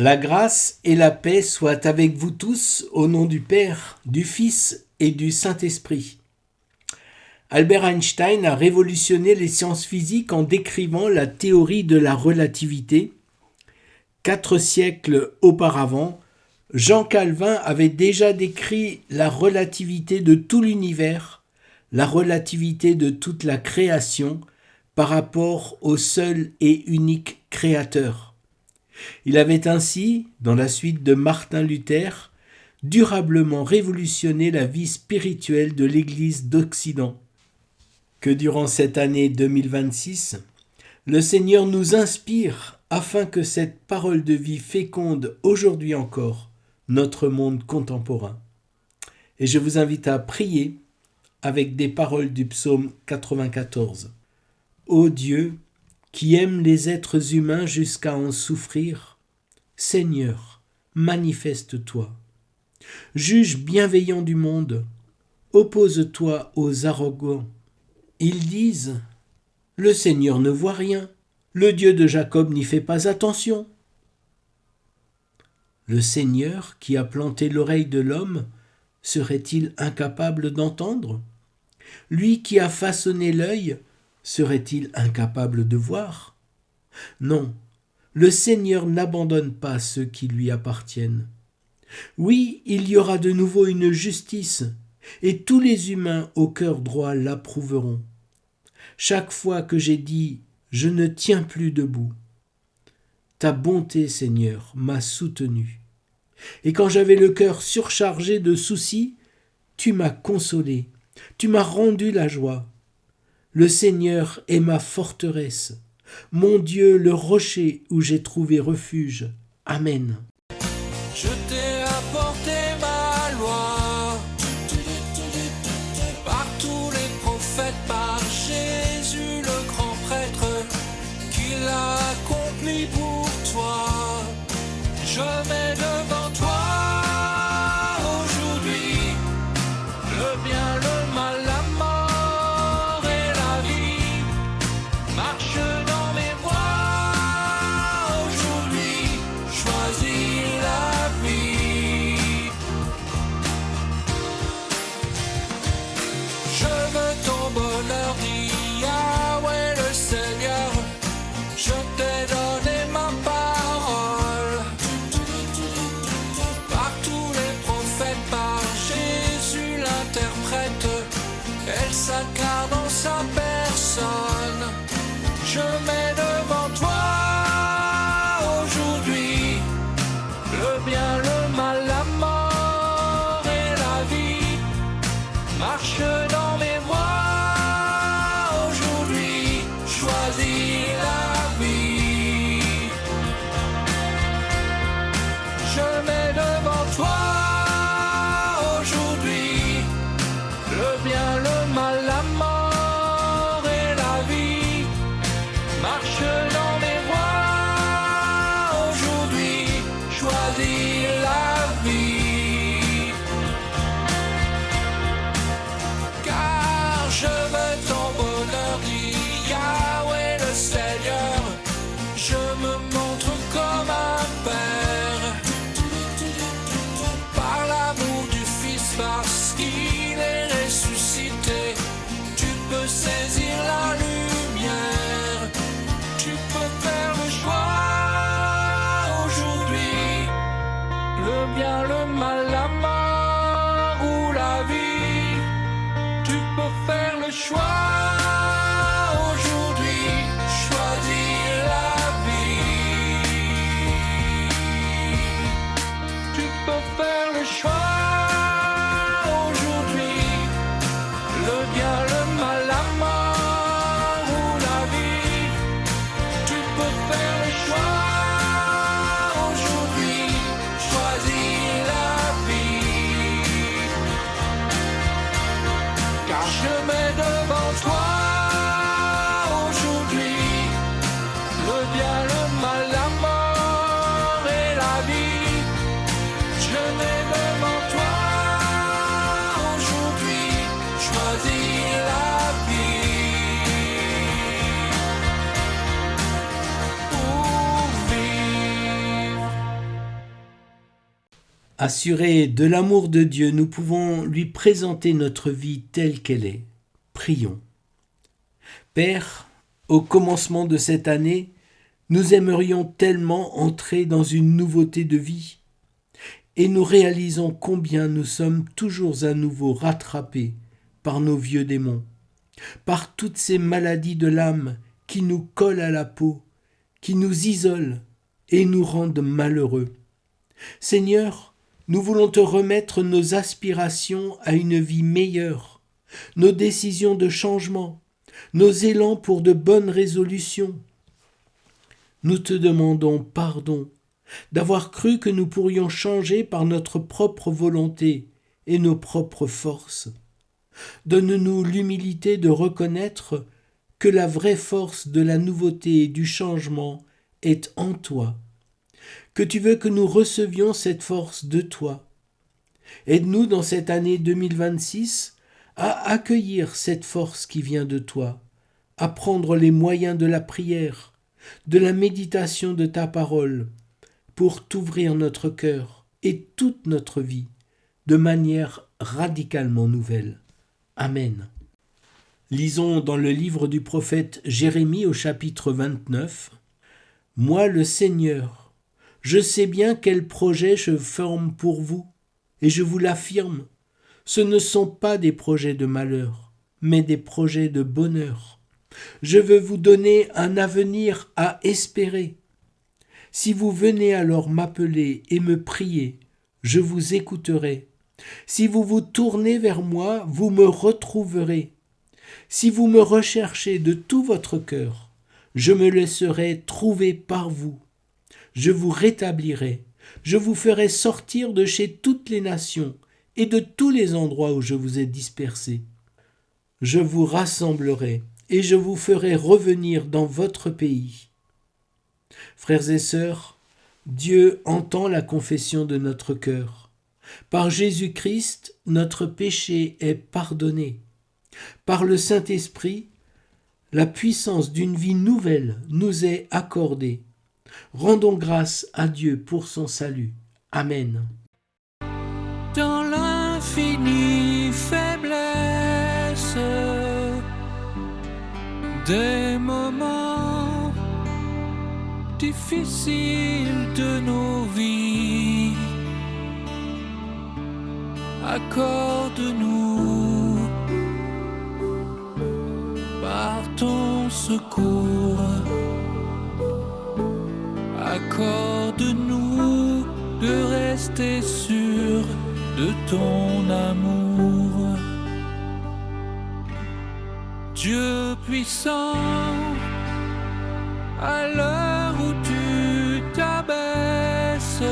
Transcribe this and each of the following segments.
La grâce et la paix soient avec vous tous au nom du Père, du Fils et du Saint-Esprit. Albert Einstein a révolutionné les sciences physiques en décrivant la théorie de la relativité. 4 siècles auparavant, Jean Calvin avait déjà décrit la relativité de tout l'univers, la relativité de toute la création par rapport au seul et unique Créateur. Il avait ainsi, dans la suite de Martin Luther, durablement révolutionné la vie spirituelle de l'Église d'Occident. Que durant cette année 2026, le Seigneur nous inspire afin que cette parole de vie féconde aujourd'hui encore notre monde contemporain. Et je vous invite à prier avec des paroles du psaume 94. Ô Dieu, qui aime les êtres humains jusqu'à en souffrir, Seigneur, manifeste-toi. Juge bienveillant du monde, oppose-toi aux arrogants. Ils disent, le Seigneur ne voit rien, le Dieu de Jacob n'y fait pas attention. Le Seigneur qui a planté l'oreille de l'homme, serait-il incapable d'entendre? Lui qui a façonné l'œil, serait-il incapable de voir? Non, le Seigneur n'abandonne pas ceux qui lui appartiennent. Oui, il y aura de nouveau une justice, et tous les humains au cœur droit l'approuveront. Chaque fois que j'ai dit « je ne tiens plus debout », ta bonté, Seigneur, m'a soutenu. Et quand j'avais le cœur surchargé de soucis, tu m'as consolé, tu m'as rendu la joie. Le Seigneur est ma forteresse, mon Dieu, le rocher où j'ai trouvé refuge. Amen. Je t'ai apporté ma loi par tous les prophètes, par Jésus le grand prêtre qui l'a accompli pour toi. Je mets devant toi aujourd'hui le bien, le mal, la mort et la vie. Marche dans mes voies aujourd'hui, choisis la vie. Je veux ton bonheur, dit Yahweh le Seigneur. Je t'ai donné ma parole par tous les prophètes, par Jésus l'interprète. Elle s'incarne dans sa personne. Je mets devant toi aujourd'hui le bien, le mal, la mort et la vie. Marche dans mes voies aujourd'hui, choisis la vie. Je mets devant toi aujourd'hui le bien, le mal, la mort et la vie. Marche dans mes voies aujourd'hui, choisis la vie. Car je veux ton bonheur, dit Yahweh le Seigneur. Je me montre comme un père par l'amour du Fils, parce qu'il est ressuscité. Tu peux saisir la lumière, tu peux faire le choix aujourd'hui, le bien, le mal, la mort ou la vie. Tu peux faire le choix aujourd'hui, choisis la vie. Tu peux faire le choix aujourd'hui, le bien, le mal, la mort ou la vie. Tu peux faire le choix aujourd'hui, choisis la vie. Car je mets devant toi aujourd'hui le bien, le mal, la mort et la vie. Je mets devant toi aujourd'hui, choisis la vie. Pour vivre Assurés de l'amour de Dieu, nous pouvons lui présenter notre vie telle qu'elle est. Prions. Père, au commencement de cette année, nous aimerions tellement entrer dans une nouveauté de vie, et nous réalisons combien nous sommes toujours à nouveau rattrapés par nos vieux démons, par toutes ces maladies de l'âme qui nous collent à la peau, qui nous isolent et nous rendent malheureux. Seigneur, nous voulons te remettre nos aspirations à une vie meilleure, nos décisions de changement, nos élans pour de bonnes résolutions. Nous te demandons pardon d'avoir cru que nous pourrions changer par notre propre volonté et nos propres forces. Donne-nous l'humilité de reconnaître que la vraie force de la nouveauté et du changement est en toi, que tu veux que nous recevions cette force de toi. Aide-nous dans cette année 2026 à accueillir cette force qui vient de toi, à prendre les moyens de la prière, de la méditation de ta parole, pour t'ouvrir notre cœur et toute notre vie de manière radicalement nouvelle. Amen. Lisons dans le livre du prophète Jérémie au chapitre 29. « Moi le Seigneur, je sais bien quels projets je forme pour vous, et je vous l'affirme, ce ne sont pas des projets de malheur, mais des projets de bonheur. Je veux vous donner un avenir à espérer. Si vous venez alors m'appeler et me prier, je vous écouterai. Si vous vous tournez vers moi, vous me retrouverez. Si vous me recherchez de tout votre cœur, je me laisserai trouver par vous. Je vous rétablirai, je vous ferai sortir de chez toutes les nations et de tous les endroits où je vous ai dispersés. Je vous rassemblerai et je vous ferai revenir dans votre pays. » Frères et sœurs, Dieu entend la confession de notre cœur. Par Jésus-Christ, notre péché est pardonné. Par le Saint-Esprit, la puissance d'une vie nouvelle nous est accordée. Rendons grâce à Dieu pour son salut. Amen. Dans l'infinie faiblesse des moments difficiles de nos vies, accorde-nous par ton secours, accorde-nous de rester sûrs de ton amour. Dieu puissant, à l'heure où tu t'abaisses,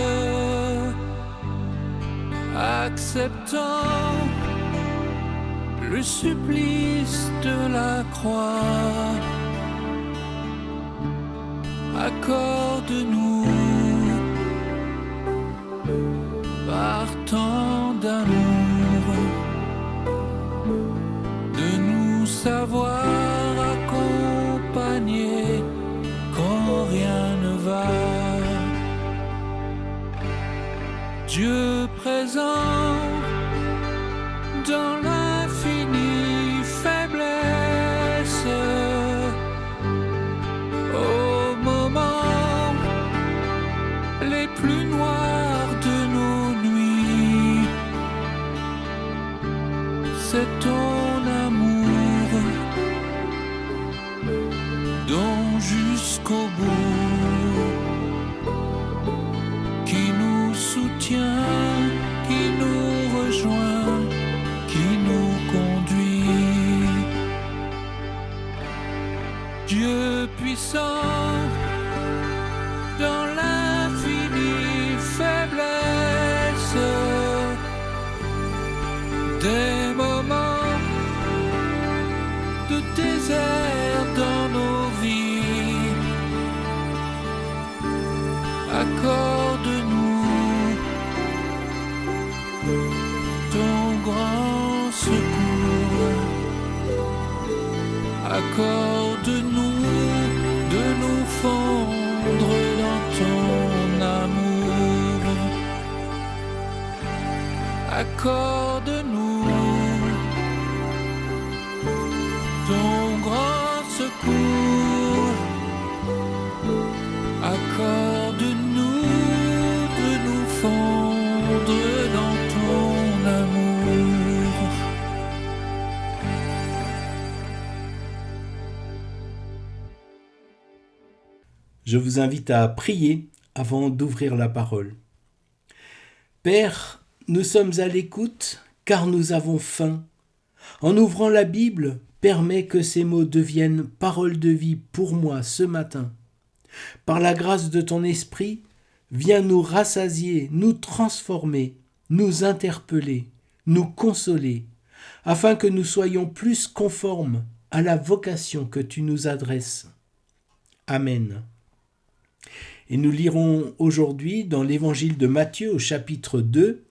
acceptant le supplice de la croix, accorde-nous par tant d'amour de nous savoir accompagner quand rien ne va. Dieu présent dans l'infinie faiblesse, au moment les plus noirs de nos nuits, c'est ton amour dont jusqu'au bout qui nous soutient, qui nous rejoint, qui nous conduit. Dieu puissant dans l'infinie faiblesse des moments de désert dans nos vies, accorde-nous ton grand secours, accorde-nous de nous fondre dans ton amour. accorde-nous ton grand secours, accorde-nous de nous fondre dans ton amour. Je vous invite à prier avant d'ouvrir la parole. Père, nous sommes à l'écoute car nous avons faim. En ouvrant la Bible, permets que ces mots deviennent paroles de vie pour moi ce matin. Par la grâce de ton esprit, viens nous rassasier, nous transformer, nous interpeller, nous consoler, afin que nous soyons plus conformes à la vocation que tu nous adresses. Amen. Et nous lirons aujourd'hui dans l'évangile de Matthieu au chapitre 2,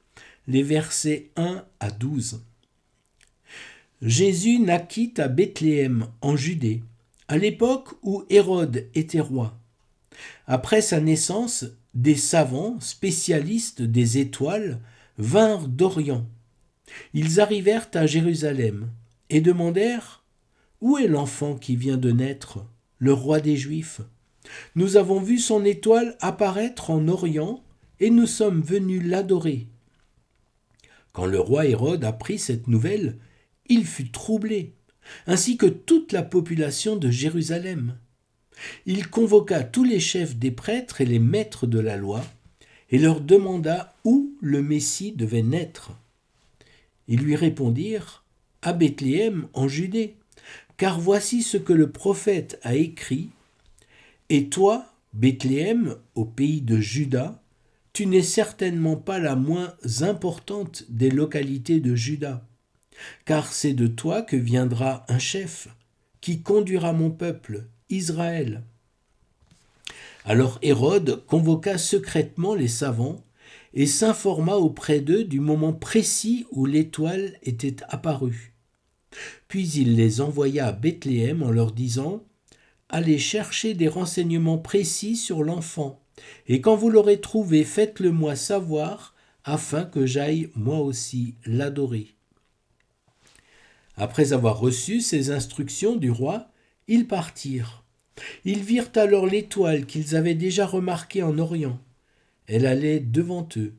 les versets 1 à 12. Jésus naquit à Bethléem en Judée, à l'époque où Hérode était roi. Après sa naissance, des savants spécialistes des étoiles vinrent d'Orient. Ils arrivèrent à Jérusalem et demandèrent « Où est l'enfant qui vient de naître, le roi des Juifs ? Nous avons vu son étoile apparaître en Orient et nous sommes venus l'adorer. » Quand le roi Hérode apprit cette nouvelle, il fut troublé, ainsi que toute la population de Jérusalem. Il convoqua tous les chefs des prêtres et les maîtres de la loi et leur demanda où le Messie devait naître. Ils lui répondirent « À Bethléem, en Judée, car voici ce que le prophète a écrit. Et toi, Bethléem, au pays de Juda, tu n'es certainement pas la moins importante des localités de Juda, car c'est de toi que viendra un chef, qui conduira mon peuple, Israël. » Alors Hérode convoqua secrètement les savants et s'informa auprès d'eux du moment précis où l'étoile était apparue. Puis il les envoya à Bethléem en leur disant « Allez chercher des renseignements précis sur l'enfant, et quand vous l'aurez trouvé, faites-le-moi savoir, afin que j'aille moi aussi l'adorer. » Après avoir reçu ces instructions du roi, ils partirent. Ils virent alors l'étoile qu'ils avaient déjà remarquée en Orient. Elle allait devant eux.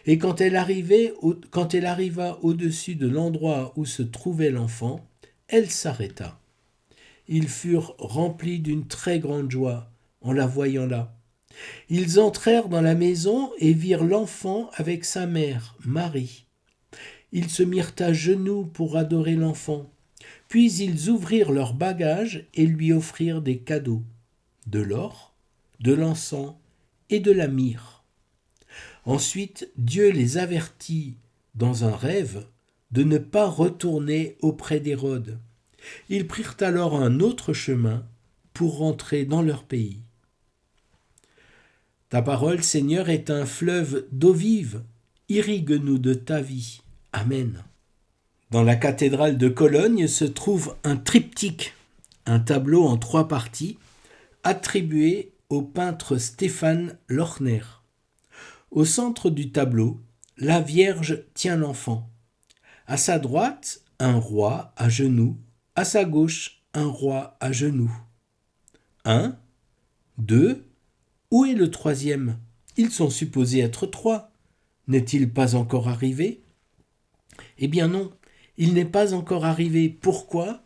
Et quand elle arriva au-dessus de l'endroit où se trouvait l'enfant, elle s'arrêta. Ils furent remplis d'une très grande joie en la voyant là. Ils entrèrent dans la maison et virent l'enfant avec sa mère, Marie. Ils se mirent à genoux pour adorer l'enfant. Puis ils ouvrirent leurs bagages et lui offrirent des cadeaux, de l'or, de l'encens et de la myrrhe. Ensuite, Dieu les avertit dans un rêve de ne pas retourner auprès d'Hérode. Ils prirent alors un autre chemin pour rentrer dans leur pays. Ta parole, Seigneur, est un fleuve d'eau vive. Irrigue-nous de ta vie. Amen. Dans la cathédrale de Cologne se trouve un triptyque, un tableau en 3 parties, attribué au peintre Stéphane Lochner. Au centre du tableau, la Vierge tient l'enfant. À sa droite, un roi à genoux. À sa gauche, un roi à genoux. 1, 2, où est le troisième ? Ils sont supposés être 3. N'est-il pas encore arrivé ? Eh bien non, il n'est pas encore arrivé. Pourquoi ?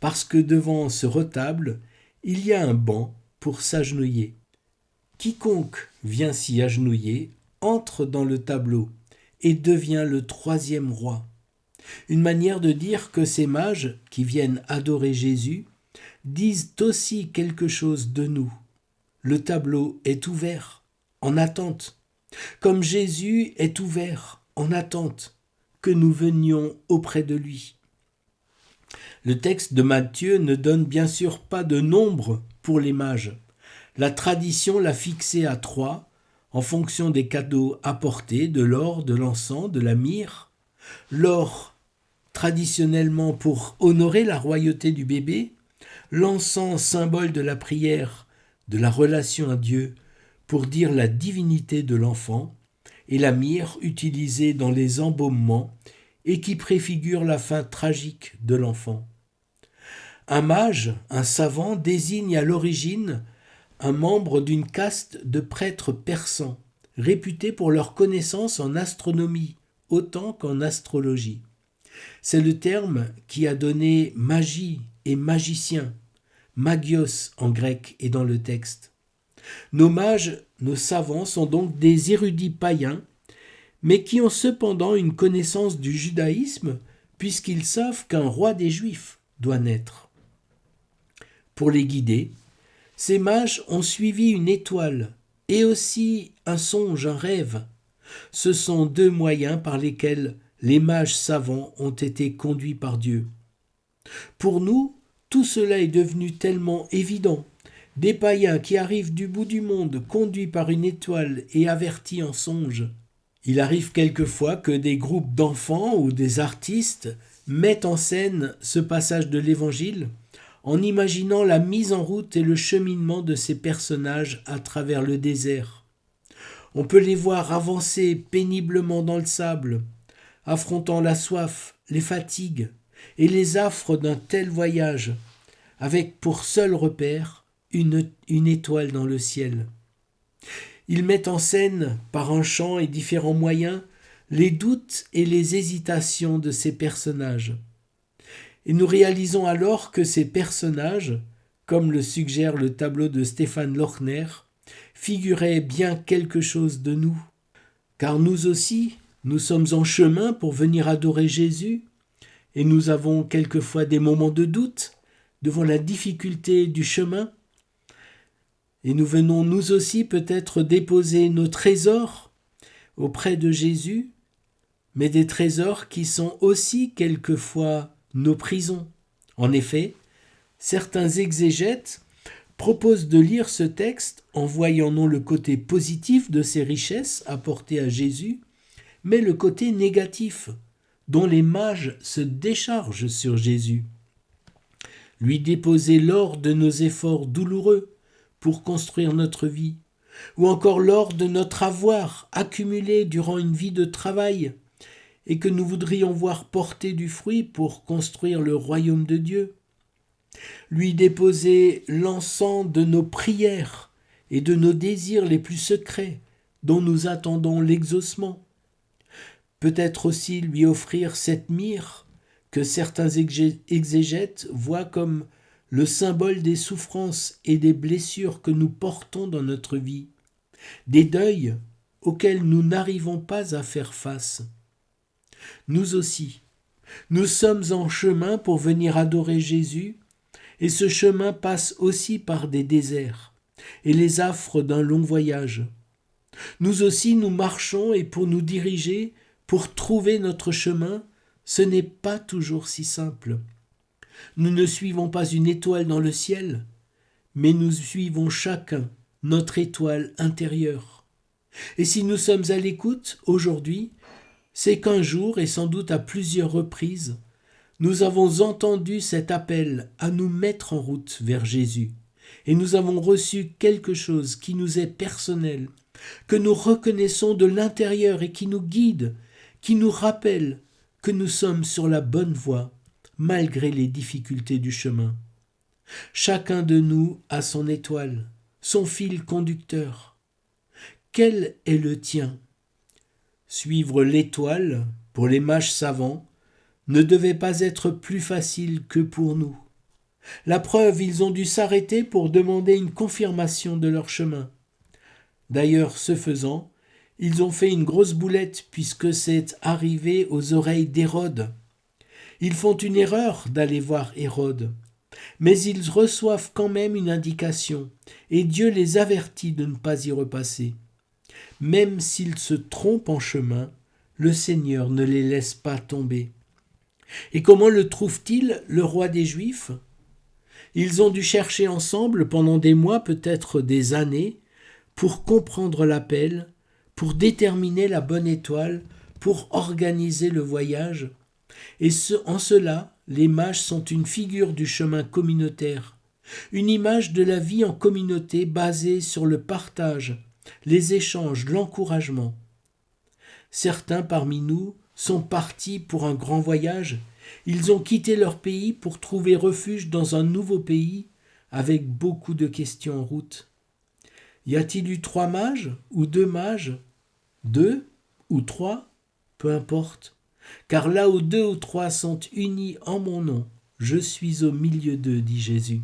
Parce que devant ce retable, il y a un banc pour s'agenouiller. Quiconque vient s'y agenouiller entre dans le tableau et devient le 3e roi. Une manière de dire que ces mages qui viennent adorer Jésus disent aussi quelque chose de nous. Le tableau est ouvert, en attente, comme Jésus est ouvert, en attente, que nous venions auprès de lui. Le texte de Matthieu ne donne bien sûr pas de nombre pour les mages. La tradition l'a fixé à 3, en fonction des cadeaux apportés, de l'or, de l'encens, de la myrrhe. L'or, traditionnellement pour honorer la royauté du bébé, l'encens, symbole de la prière, de la relation à Dieu, pour dire la divinité de l'enfant, et la myrrhe utilisée dans les embaumements et qui préfigure la fin tragique de l'enfant. Un mage, un savant, désigne à l'origine un membre d'une caste de prêtres persans, réputés pour leur connaissance en astronomie autant qu'en astrologie. C'est le terme qui a donné magie et magicien, magios en grec et dans le texte. Nos mages, nos savants sont donc des érudits païens, mais qui ont cependant une connaissance du judaïsme, puisqu'ils savent qu'un roi des Juifs doit naître. Pour les guider, ces mages ont suivi une étoile et aussi un songe, un rêve. Ce sont deux moyens par lesquels les mages savants ont été conduits par Dieu. Pour nous, tout cela est devenu tellement évident. Des païens qui arrivent du bout du monde, conduits par une étoile et avertis en songe. Il arrive quelquefois que des groupes d'enfants ou des artistes mettent en scène ce passage de l'Évangile en imaginant la mise en route et le cheminement de ces personnages à travers le désert. On peut les voir avancer péniblement dans le sable, affrontant la soif, les fatigues et les affres d'un tel voyage, avec pour seul repère une étoile dans le ciel. Ils mettent en scène, par un chant et différents moyens, les doutes et les hésitations de ces personnages. Et nous réalisons alors que ces personnages, comme le suggère le tableau de Stéphane Lochner, figuraient bien quelque chose de nous. Car nous aussi, nous sommes en chemin pour venir adorer Jésus, et nous avons quelquefois des moments de doute devant la difficulté du chemin. Et nous venons nous aussi peut-être déposer nos trésors auprès de Jésus, mais des trésors qui sont aussi quelquefois nos prisons. En effet, certains exégètes proposent de lire ce texte en voyant non le côté positif de ces richesses apportées à Jésus, mais le côté négatif, dont les mages se déchargent sur Jésus. Lui déposer l'or de nos efforts douloureux pour construire notre vie, ou encore l'or de notre avoir accumulé durant une vie de travail, et que nous voudrions voir porter du fruit pour construire le royaume de Dieu. Lui déposer l'encens de nos prières et de nos désirs les plus secrets dont nous attendons l'exaucement. Peut-être aussi lui offrir cette myrrhe que certains exégètes voient comme le symbole des souffrances et des blessures que nous portons dans notre vie, des deuils auxquels nous n'arrivons pas à faire face. Nous aussi, nous sommes en chemin pour venir adorer Jésus, et ce chemin passe aussi par des déserts et les affres d'un long voyage. Nous aussi, nous marchons et pour nous diriger, pour trouver notre chemin, ce n'est pas toujours si simple. Nous ne suivons pas une étoile dans le ciel, mais nous suivons chacun notre étoile intérieure. Et si nous sommes à l'écoute aujourd'hui, c'est qu'un jour, et sans doute à plusieurs reprises, nous avons entendu cet appel à nous mettre en route vers Jésus, et nous avons reçu quelque chose qui nous est personnel, que nous reconnaissons de l'intérieur et qui nous guide, qui nous rappelle que nous sommes sur la bonne voie, malgré les difficultés du chemin. Chacun de nous a son étoile, son fil conducteur. Quel est le tien ? Suivre l'étoile, pour les mages savants, ne devait pas être plus facile que pour nous. La preuve, ils ont dû s'arrêter pour demander une confirmation de leur chemin. D'ailleurs, ce faisant, ils ont fait une grosse boulette puisque c'est arrivé aux oreilles d'Hérode. Ils font une erreur d'aller voir Hérode, mais ils reçoivent quand même une indication et Dieu les avertit de ne pas y repasser. Même s'ils se trompent en chemin, le Seigneur ne les laisse pas tomber. Et comment le trouve-t-il, le roi des Juifs ? Ils ont dû chercher ensemble pendant des mois, peut-être des années, pour comprendre l'appel, pour déterminer la bonne étoile, pour organiser le voyage. Et en cela, les mages sont une figure du chemin communautaire, une image de la vie en communauté basée sur le partage, les échanges, l'encouragement. Certains parmi nous sont partis pour un grand voyage. Ils ont quitté leur pays pour trouver refuge dans un nouveau pays avec beaucoup de questions en route. Y a-t-il eu 3 mages ou 2 mages? 2 ou 3? Peu importe. Car là où 2 ou 3 sont unis en mon nom, je suis au milieu d'eux, dit Jésus.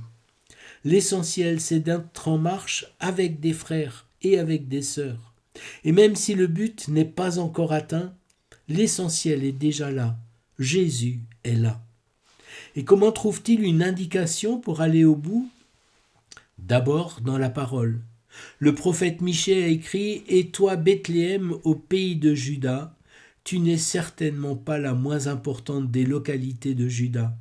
L'essentiel, c'est d'être en marche avec des frères et avec des sœurs. Et même si le but n'est pas encore atteint, l'essentiel est déjà là. Jésus est là. Et comment trouve-t-il une indication pour aller au bout? D'abord dans la parole. Le prophète Michée a écrit « Et toi, Bethléem, au pays de Juda, tu n'es certainement pas la moins importante des localités de Juda,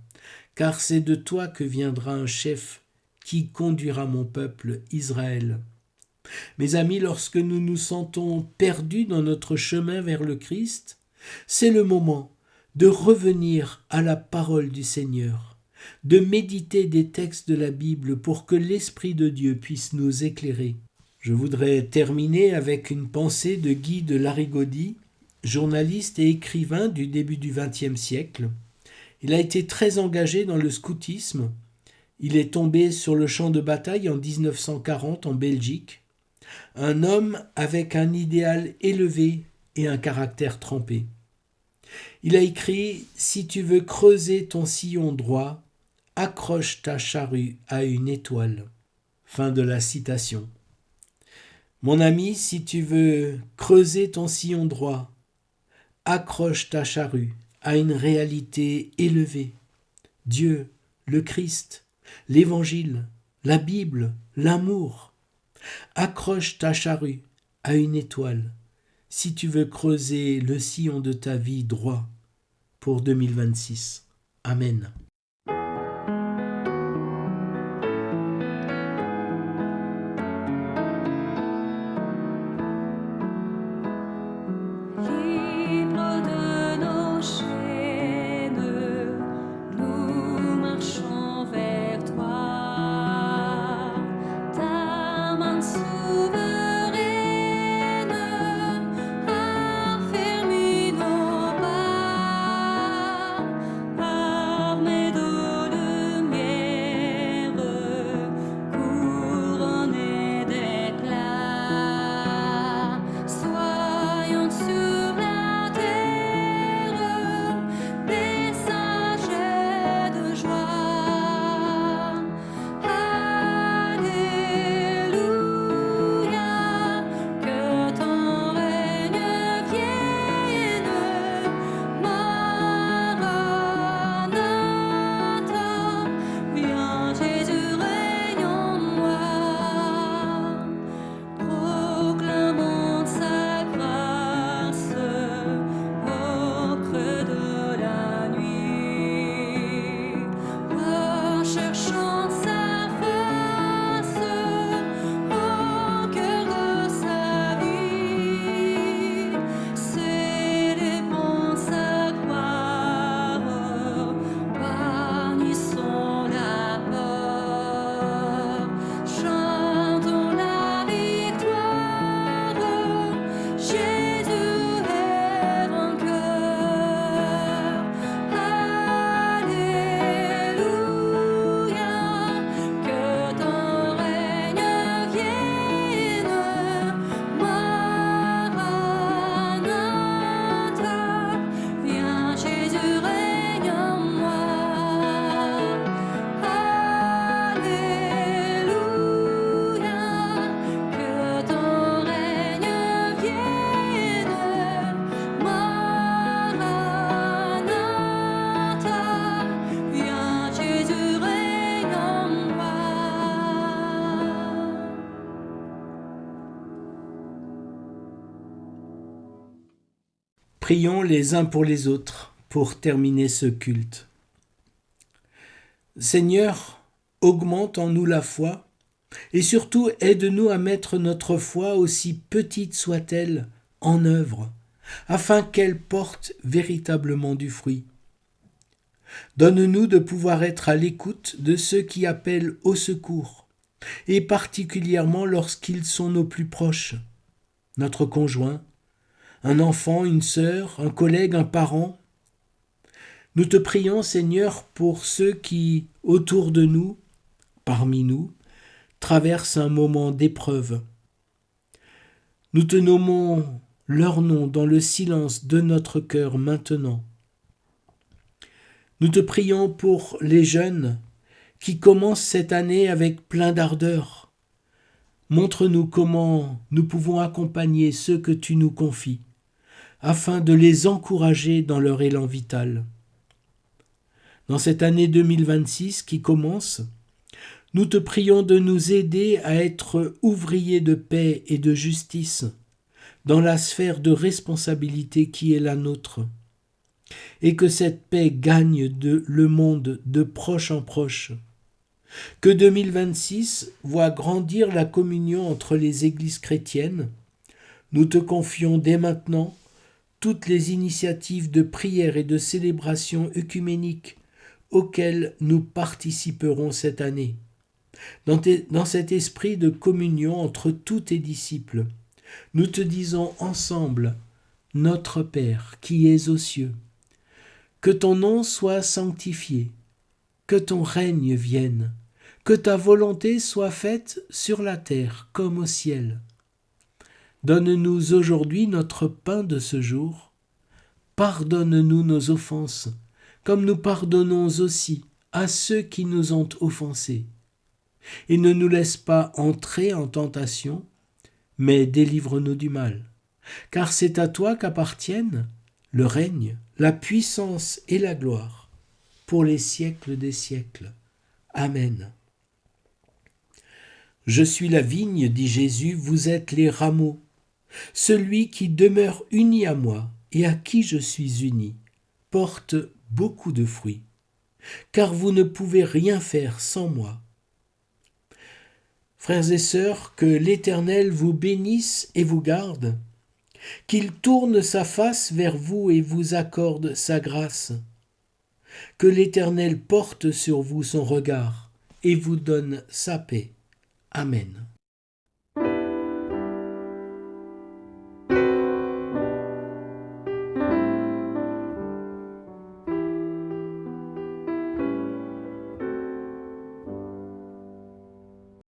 car c'est de toi que viendra un chef qui conduira mon peuple Israël. » Mes amis, lorsque nous nous sentons perdus dans notre chemin vers le Christ, c'est le moment de revenir à la parole du Seigneur, de méditer des textes de la Bible pour que l'Esprit de Dieu puisse nous éclairer. Je voudrais terminer avec une pensée de Guy de Larigaudy, journaliste et écrivain du début du XXe siècle. Il a été très engagé dans le scoutisme. Il est tombé sur le champ de bataille en 1940 en Belgique. Un homme avec un idéal élevé et un caractère trempé. Il a écrit « Si tu veux creuser ton sillon droit, accroche ta charrue à une étoile. » Fin de la citation. Mon ami, si tu veux creuser ton sillon droit, accroche ta charrue à une réalité élevée. Dieu, le Christ, l'Évangile, la Bible, l'amour. Accroche ta charrue à une étoile si tu veux creuser le sillon de ta vie droit pour 2026. Amen. Prions les uns pour les autres pour terminer ce culte. Seigneur, augmente en nous la foi et surtout aide-nous à mettre notre foi, aussi petite soit-elle, en œuvre, afin qu'elle porte véritablement du fruit. Donne-nous de pouvoir être à l'écoute de ceux qui appellent au secours, et particulièrement lorsqu'ils sont nos plus proches, notre conjoint, un enfant, une sœur, un collègue, un parent. Nous te prions, Seigneur, pour ceux qui, autour de nous, parmi nous, traversent un moment d'épreuve. Nous te nommons leur nom dans le silence de notre cœur maintenant. Nous te prions pour les jeunes qui commencent cette année avec plein d'ardeur. Montre-nous comment nous pouvons accompagner ceux que tu nous confies, afin de les encourager dans leur élan vital. Dans cette année 2026 qui commence, nous te prions de nous aider à être ouvriers de paix et de justice dans la sphère de responsabilité qui est la nôtre, et que cette paix gagne le monde de proche en proche. Que 2026 voit grandir la communion entre les églises chrétiennes. Nous te confions dès maintenant toutes les initiatives de prière et de célébration œcuménique auxquelles nous participerons cette année. Dans cet esprit de communion entre tous tes disciples, nous te disons ensemble, Notre Père qui es aux cieux, que ton nom soit sanctifié, que ton règne vienne, que ta volonté soit faite sur la terre comme au ciel. Donne-nous aujourd'hui notre pain de ce jour. Pardonne-nous nos offenses, comme nous pardonnons aussi à ceux qui nous ont offensés. Et ne nous laisse pas entrer en tentation, mais délivre-nous du mal. Car c'est à toi qu'appartiennent le règne, la puissance et la gloire, pour les siècles des siècles. Amen. Je suis la vigne, dit Jésus, vous êtes les rameaux. Celui qui demeure uni à moi et à qui je suis uni porte beaucoup de fruits, car vous ne pouvez rien faire sans moi. Frères et sœurs, que l'Éternel vous bénisse et vous garde, qu'il tourne sa face vers vous et vous accorde sa grâce, que l'Éternel porte sur vous son regard et vous donne sa paix. Amen.